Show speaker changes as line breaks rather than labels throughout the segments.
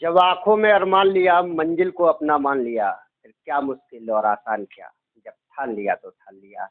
जब आँखों में अरमान लिया, मंजिल को अपना मान लिया, फिर क्या मुश्किल और आसान क्या, जब ठान लिया तो ठान लिया।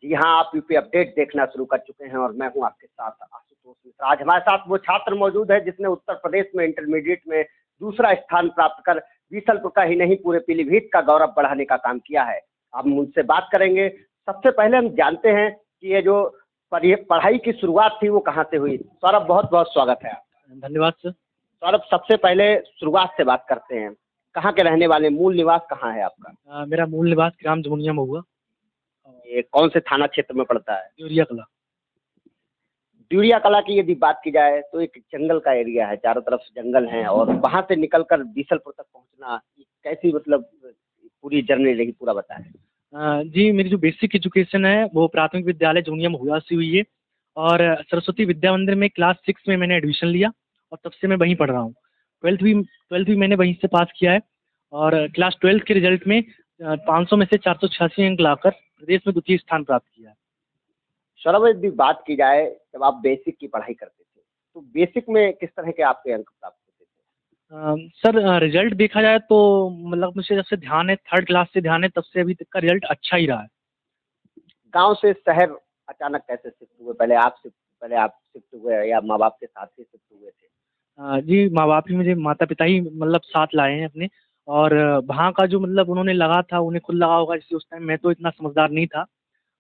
जी हाँ, आप यूपी अपडेट देखना शुरू कर चुके हैं और मैं हूँ आपके साथ आशुतोष मिश्रा। आज हमारे साथ वो छात्र मौजूद है जिसने उत्तर प्रदेश में इंटरमीडिएट में दूसरा स्थान प्राप्त कर बीसलपुर का ही नहीं पूरे पीलीभीत का गौरव बढ़ाने का काम किया है। हम उनसे बात करेंगे। सबसे पहले हम जानते हैं कि ये जो पढ़ाई की शुरुआत थी वो कहाँ से हुई। सौरभ, बहुत बहुत स्वागत है आपका।
धन्यवाद सर।
सौरभ, सबसे पहले शुरुआत से बात करते हैं। कहाँ के रहने वाले, मूल निवास कहाँ है आपका?
मेरा मूल निवास ग्राम जमुनिया महुआ,
ये कौन से थाना क्षेत्र में पड़ता है?
ड्यूरिया कला।
ड्यूरिया कला की यदि बात की जाए तो एक जंगल का एरिया है, चारों तरफ जंगल हैं और वहाँ से निकलकर बीसलपुर तक पहुँचना कैसी मतलब पूरी जर्नी रही, पूरा बताएं।
जी, मेरी जो बेसिक एजुकेशन है वो प्राथमिक विद्यालय जमुनिया महुआ से हुई है और सरस्वती विद्या मंदिर में क्लास 6 में मैंने एडमिशन लिया और तब से मैं वहीं पढ़ रहा हूँ। ट्वेल्थ भी मैंने वहीं से पास किया है और क्लास 12 के रिजल्ट में 500 में से 486 अंक लाकर प्रदेश में द्वितीय स्थान प्राप्त किया है।
सौरभ, यदि बात की जाए जब आप बेसिक की पढ़ाई करते थे तो बेसिक में किस तरह के आपके अंक प्राप्त होते थे?
सर, रिजल्ट देखा जाए तो मतलब मुझे जब से ध्यान है, थर्ड क्लास से ध्यान है, तब से अभी तक का रिजल्ट अच्छा ही रहा है।
गांव से शहर अचानक कैसे शिफ्ट हुए? पहले आप शिफ्ट हुए या माँ बाप के साथ ही शिफ्ट हुए थे?
जी, माँ बाप ही, मुझे माता पिता ही मतलब साथ लाए हैं अपने। और वहाँ का जो मतलब उन्होंने लगा था, उन्हें खुद लगा होगा, जैसे उस टाइम मैं तो इतना समझदार नहीं था,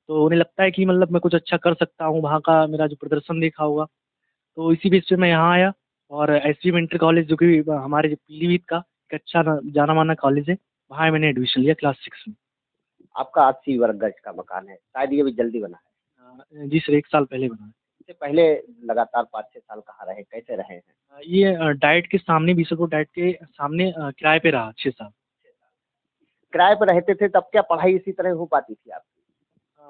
तो उन्हें लगता है कि मतलब मैं कुछ अच्छा कर सकता हूँ, वहाँ का मेरा जो प्रदर्शन देखा होगा, तो इसी बेस पे मैं यहाँ आया और एसवीएम इंटर कॉलेज, जो कि हमारे जो पीलीभीत का एक अच्छा जाना माना कॉलेज है, वहाँ मैंने एडमिशन लिया क्लास 6 में।
आपका 80 वर्ग गज का मकान है, शायद ये भी जल्दी बना है।
जी सर, 1 साल पहले बना है।
इससे पहले लगातार 5-6 साल कहाँ रहे, कैसे रहे हैं?
ये डाइट के सामने, बीसलपुर डाइट के सामने किराए पे रहा 6 साल।
किराए पर रहते थे तब क्या पढ़ाई इसी तरह हो पाती थी आपकी?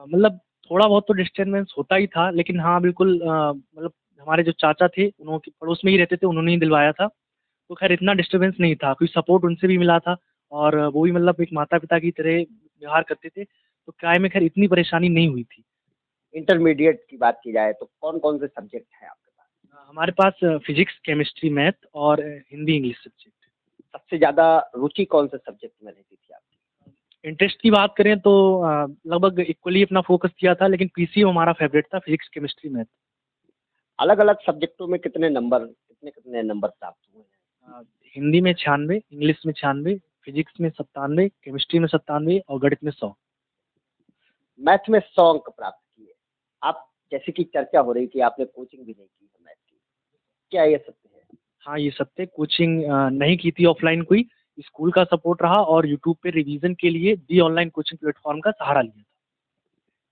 मतलब थोड़ा बहुत तो डिस्टर्बेंस होता ही था, लेकिन हाँ बिल्कुल, मतलब हमारे जो चाचा थे उनके पड़ोस में ही रहते थे, उन्होंने ही दिलवाया था, तो खैर इतना डिस्टर्बेंस नहीं था, कोई सपोर्ट उनसे भी मिला था और वो भी मतलब एक माता पिता की तरह व्यवहार करते थे, तो किराए में खैर इतनी परेशानी नहीं हुई थी।
इंटरमीडिएट की बात की जाए तो कौन कौन से सब्जेक्ट हैं आपके पास?
हमारे पास फिजिक्स, केमिस्ट्री, मैथ और हिंदी इंग्लिश सब्जेक्ट।
सबसे ज़्यादा रुचि कौन से सब्जेक्ट में रहती थी आपकी?
इंटरेस्ट की बात करें तो लगभग इक्वली अपना फोकस किया था, लेकिन पीसीएम हमारा फेवरेट था, फिजिक्स, केमिस्ट्री, मैथ।
अलग अलग सब्जेक्टों में कितने नंबर प्राप्त हुए हैं?
हिंदी में 96, इंग्लिश में 96, फिजिक्स में 97, केमिस्ट्री में 97 और गणित में 100।
मैथ में 100 अंक प्राप्त किए। आप, जैसे कि चर्चा हो रही कि आपने कोचिंग भी नहीं की है मैथ की, क्या ये सत्य है?
हाँ, ये सत्य। कोचिंग नहीं की थी ऑफलाइन कोई, स्कूल का सपोर्ट रहा और यूट्यूब पे रिवीजन के लिए दी ऑनलाइन कोचिंग प्लेटफॉर्म का सहारा लिया था।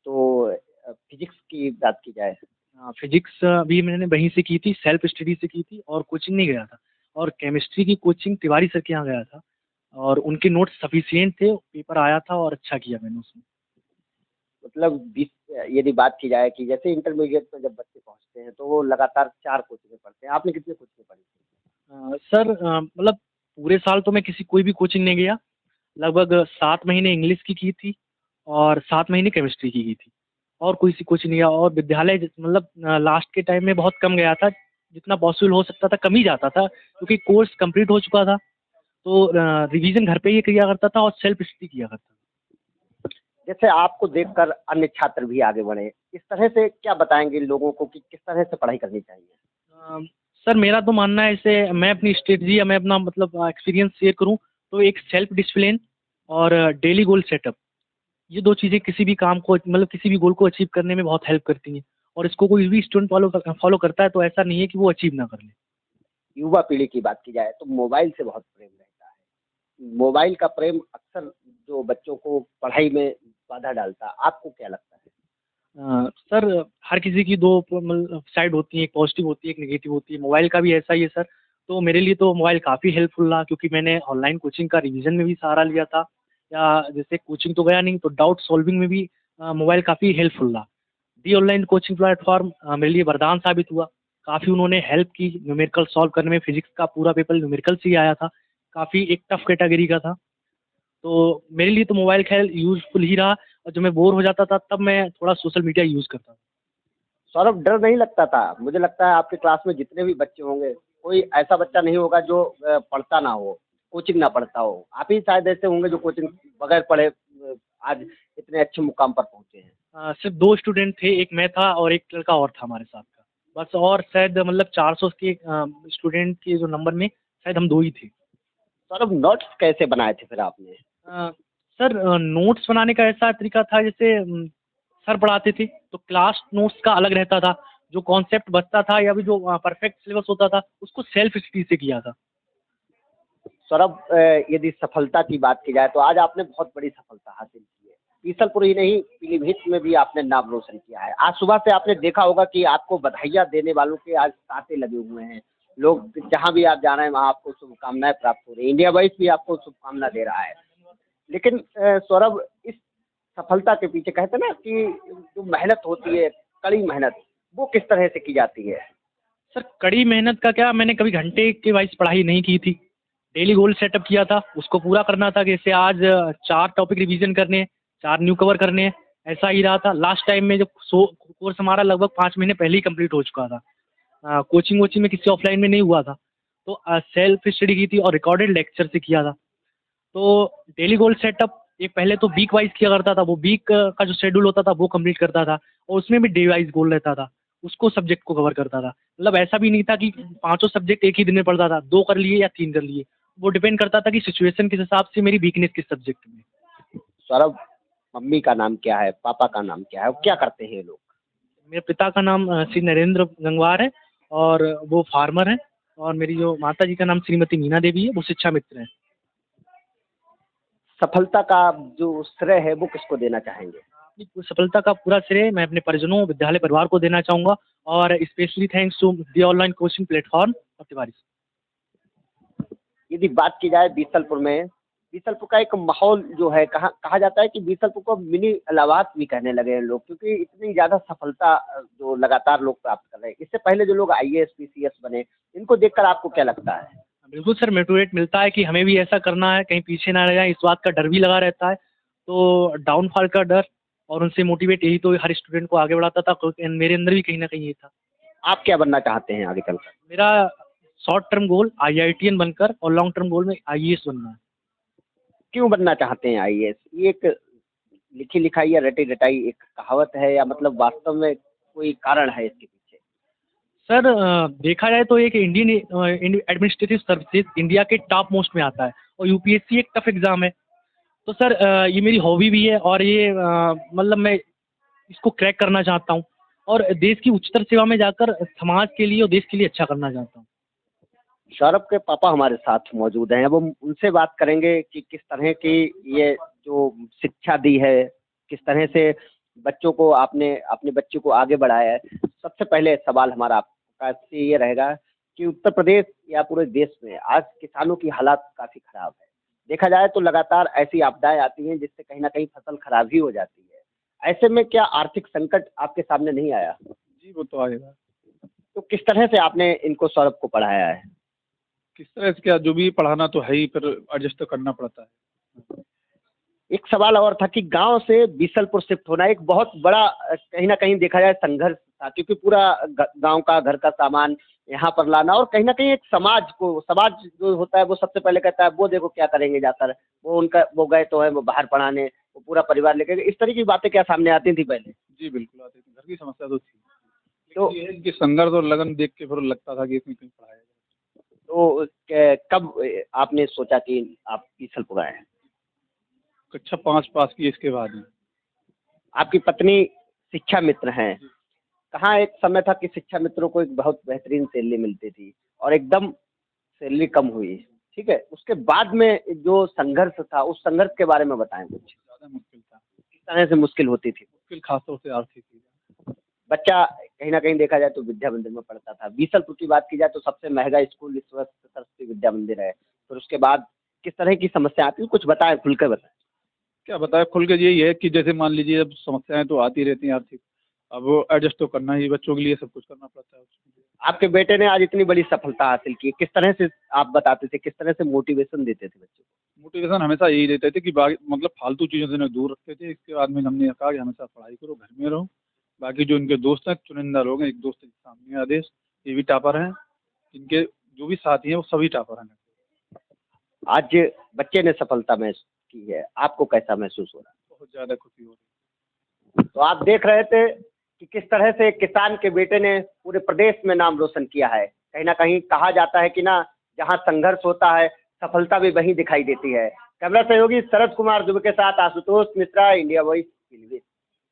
तो फिजिक्स की बात की जाए?
फिजिक्स भी मैंने वहीं से की थी, सेल्फ स्टडी से की थी और कोचिंग नहीं गया था। और केमिस्ट्री की कोचिंग तिवारी सर के यहाँ गया था और उनके नोट्स सफिशिएंट थे, पेपर आया था और अच्छा किया मैंने उसमें।
मतलब यदि बात की जाए कि जैसे इंटरमीडिएट में जब बच्चे पहुंचते हैं तो वो लगातार 4 कोचिंगें पढ़ते हैं, आपने कितने कोचिंगें पढ़ी थी?
सर, मतलब पूरे साल तो मैं कोई भी कोचिंग नहीं गया। लगभग 7 महीने इंग्लिश की थी और 7 महीने केमिस्ट्री की थी और कोई सी कोचिंग नहीं गया। और विद्यालय मतलब लास्ट के टाइम में बहुत कम गया था, जितना पॉसिबल हो सकता था कम ही जाता था, क्योंकि कोर्स कंप्लीट हो चुका था, तो रिवीजन घर पे ही किया करता था और सेल्फ स्टडी किया करता था।
जैसे आपको देखकर अन्य छात्र भी आगे बढ़े, इस तरह से क्या बताएंगे लोगों को कि किस तरह से पढ़ाई करनी चाहिए?
सर, मेरा तो मानना है, इसे मैं अपनी स्ट्रेटजी या मैं अपना मतलब एक्सपीरियंस शेयर करूं तो एक सेल्फ डिसिप्लिन और डेली गोल सेटअप, ये 2 चीज़ें किसी भी काम को मतलब किसी भी गोल को अचीव करने में बहुत हेल्प करती हैं। और इसको कोई भी स्टूडेंट फॉलो करता है तो ऐसा नहीं है कि वो अचीव ना कर ले।
युवा पीढ़ी की बात की जाए तो मोबाइल से बहुत प्रेम रहता है। मोबाइल का प्रेम अक्सर जो बच्चों को पढ़ाई में बाधा डालता है, आपको क्या लगता है?
सर, हर किसी की 2 साइड होती हैं, एक पॉजिटिव होती है, एक नेगेटिव होती है। मोबाइल का भी ऐसा ही है सर। तो मेरे लिए तो मोबाइल काफ़ी हेल्पफुल रहा, क्योंकि मैंने ऑनलाइन कोचिंग का रिवीजन में भी सहारा लिया था, या जैसे कोचिंग तो गया नहीं तो डाउट सॉल्विंग में भी मोबाइल काफ़ी हेल्पफुल रहा। दी ऑनलाइन कोचिंग प्लेटफॉर्म मेरे लिए वरदान साबित हुआ। काफ़ी उन्होंने हेल्प की न्यूमेरिकल सॉल्व करने में। फिजिक्स का पूरा पेपर न्यूमेरिकल से ही आया था, काफ़ी एक टफ कैटेगरी का था। तो मेरे लिए तो मोबाइल खैर यूज़फुल ही रहा, और जब मैं बोर हो जाता था तब मैं थोड़ा सोशल मीडिया यूज़ करता था।
सौरभ, डर नहीं लगता था? मुझे लगता है आपके क्लास में जितने भी बच्चे होंगे कोई ऐसा बच्चा नहीं होगा जो पढ़ता ना हो, कोचिंग ना पढ़ता हो। आप ही शायद ऐसे होंगे जो कोचिंग बगैर पढ़े आज इतने अच्छे मुकाम पर पहुँचे हैं।
सिर्फ 2 स्टूडेंट थे, एक मैं था और एक लड़का और था हमारे साथ का। बस और शायद मतलब 400 के स्टूडेंट के जो नंबर में शायद हम 2 ही थे।
सौरभ, नोट्स कैसे बनाए थे फिर आपने?
सर नोट्स बनाने का ऐसा तरीका था जैसे सर पढ़ाते थे तो क्लास नोट्स का अलग रहता था, जो कॉन्सेप्ट बचता था या फिर जो परफेक्ट सिलेबस होता था उसको सेल्फ स्टडी से किया था।
सौरभ, यदि सफलता की बात की जाए तो आज आपने बहुत बड़ी सफलता हासिल की है। बीसलपुर ही नहीं, पीलीभीत में भी आपने नाम रोशन किया है। आज सुबह से आपने देखा होगा कि आपको बधाइयाँ देने वालों के आज तांते लगे हुए हैं। लोग जहाँ भी आप जा रहे हैं वहाँ आपको शुभकामनाएं प्राप्त हो रही हैं। इंडिया वाइज भी आपको शुभकामना दे रहा है। लेकिन सौरभ, इस सफलता के पीछे कहते हैं ना कि जो मेहनत होती है, कड़ी मेहनत, वो किस तरह से की जाती है?
सर कड़ी मेहनत का क्या, मैंने कभी घंटे के वाइज पढ़ाई नहीं की थी। डेली गोल सेटअप किया था, उसको पूरा करना था कि जैसे आज 4 टॉपिक रिवीजन करने हैं, 4 न्यू कवर करने हैं, ऐसा ही रहा था। लास्ट टाइम में जब कोर्स हमारा लगभग 5 महीने पहले ही कंप्लीट हो चुका था। कोचिंग वोचिंग में किसी ऑफलाइन में नहीं हुआ था, तो सेल्फ स्टडी की थी और रिकॉर्डेड लेक्चर से किया था। तो डेली गोल सेटअप एक पहले तो वीक वाइज किया करता था, वो वीक का जो शेड्यूल होता था वो कंप्लीट करता था और उसमें भी डे वाइज गोल रहता था, उसको सब्जेक्ट को कवर करता था। मतलब ऐसा भी नहीं था कि पाँचों सब्जेक्ट एक ही दिन में पढ़ता था, 2 कर लिए या 3 कर लिए, वो डिपेंड करता था कि सिचुएशन किस हिसाब से मेरी वीकनेस किस सब्जेक्ट में।
सौरभ, मम्मी का नाम क्या है, पापा का नाम क्या है और क्या करते हैं ये लोग?
मेरे पिता का नाम श्री नरेंद्र गंगवार है और वो फार्मर हैं, और मेरी जो माता जी का नाम श्रीमती मीना देवी है, वो शिक्षा मित्र हैं।
सफलता का जो श्रेय है वो किसको देना चाहेंगे?
अपनी सफलता का पूरा श्रेय मैं अपने परिजनों, विद्यालय परिवार को देना चाहूँगा और specially thanks to the online coaching platform और तिवारी।
यदि बात की जाए बीसलपुर में, बीसलपुर का एक माहौल जो है, कहा जाता है कि बीसलपुर को मिनी इलाहाबाद भी कहने लगे हैं लोग, क्योंकि इतनी ज़्यादा सफलता जो लगातार लोग प्राप्त कर रहे हैं। इससे पहले जो लोग आईएएस पीसीएस बने, इनको देखकर आपको क्या लगता है?
बिल्कुल सर, मोटिवेट मिलता है कि हमें भी ऐसा करना है, कहीं पीछे ना रह जाए, इस बात का डर भी लगा रहता है। तो डाउनफॉल का डर और उनसे मोटिवेट, यही तो हर स्टूडेंट को आगे बढ़ाता था, क्योंकि मेरे अंदर भी कहीं न कहीं ये था।
आप क्या बनना चाहते हैं आगे चलकर?
मेरा शॉर्ट टर्म गोल आईआईटीएन बनकर और लॉन्ग टर्म गोल में आईएएस बनना है।
क्यों बनना चाहते हैं आईएएस? ये एक लिखी लिखाई या रटी रटाई एक कहावत है, या मतलब वास्तव में कोई कारण है इसके पीछे?
सर देखा जाए तो एक इंडियन एडमिनिस्ट्रेटिव सर्विसेज इंडिया के टॉप मोस्ट में आता है और यूपीएससी एक टफ एग्ज़ाम है। तो सर ये मेरी हॉबी भी है और ये मतलब मैं इसको क्रैक करना चाहता हूँ और देश की उच्चतर सेवा में जाकर समाज के लिए और देश के लिए अच्छा करना चाहता हूँ।
सौरभ के पापा हमारे साथ मौजूद हैं। अब हम उनसे बात करेंगे कि किस तरह की ये जो शिक्षा दी है, किस तरह से बच्चों को आपने अपने बच्चे को आगे बढ़ाया है। सबसे पहले सवाल हमारा आपका से ये रहेगा कि उत्तर प्रदेश या पूरे देश में आज किसानों की हालात काफ़ी ख़राब है। देखा जाए तो लगातार ऐसी आपदाएँ आती हैं जिससे कहीं न कहीं फसल खराब ही हो जाती है। ऐसे में क्या आर्थिक संकट आपके सामने नहीं आया?
जी, वो तो आएगा।
तो किस तरह से आपने इनको सौरभ को पढ़ाया है?
किस तरह से क्या, जो भी पढ़ाना तो है ही, फिर एडजस्ट तो करना पड़ता है।
एक सवाल और था कि गांव से बीसलपुर शिफ्ट होना एक बहुत बड़ा कहीं न कहीं देखा जाए संघर्ष था, क्योंकि पूरा गांव का घर का सामान यहाँ पर लाना और कहीं न कहीं एक समाज जो होता है वो सबसे पहले कहता है वो देखो क्या करेंगे जाकर, वो गए तो है वो बाहर पढ़ाने, वो पूरा परिवार लेकर इस तरह की बातें क्या सामने आती थी पहले?
जी, बिल्कुल आती थी। घर की समस्या तो थी।
तो
लेकिन ये है कि संघर्ष और लगन देख के फिर लगता था कि इसमें कहीं पढ़ाया जाए।
तो कब आपने सोचा कि आप बीसलपुर आए?
कक्षा 5 पास की इसके बाद में।
आपकी पत्नी शिक्षा मित्र हैं। कहाँ एक समय था कि शिक्षा मित्रों को एक बहुत बेहतरीन सैलरी मिलती थी और एकदम सैलरी कम हुई, ठीक है? उसके बाद में जो संघर्ष था, उस संघर्ष के बारे में बताएँ कुछ।
ज़्यादा मुश्किल था।
किस तरह से मुश्किल होती थी?
मुश्किल खास तौर से आर्थिक थी।
बच्चा कहीं न कहीं देखा जाए तो विद्या मंदिर में पढ़ता था। बीसलपुर की बात की जाए तो सबसे महँगा स्कूल इस वक़्त सरस्वती विद्या मंदिर है। फिर उसके बाद किस तरह की समस्या आती है? कुछ बताएँ, खुल के बताएँ।
क्या बताएँ, खुल के यही है कि जैसे मान लीजिए अब समस्याएँ तो आती रहती हैं आर्थिक। अब वो एडजस्ट तो करना ही, बच्चों के लिए सब कुछ करना पड़ता है उसके लिए।
आपके बेटे ने आज इतनी बड़ी सफलता हासिल की, किस तरह से आप बताते थे, किस तरह से मोटिवेशन देते थे बच्चों को?
मोटिवेशन हमेशा यही देते थे कि बाकी मतलब फालतू चीज़ों से इन्हें दूर रखते थे। इसके बाद में हमने कहा कि हमेशा पढ़ाई करो, घर में रहो। बाकी जो इनके दोस्त हैं, चुनिंदा लोग हैं, एक दोस्त है सामने आदेश, ये भी टॉपर हैं। इनके जो भी साथी हैं वो सभी टॉपर हैं।
आज बच्चे ने सफलता महसूस की है, आपको कैसा महसूस हो रहा है?
बहुत ज़्यादा खुशी हो रही
तो आप देख रहे थे कि किस तरह से एक किसान के बेटे ने पूरे प्रदेश में नाम रोशन किया है। कहीं ना कहीं कहा जाता है कि ना, जहां संघर्ष होता है सफलता भी वहीं दिखाई देती है। कैमरा सहयोगी शरद कुमार दुबे के साथ आशुतोष मिश्रा, इंडिया वॉइस।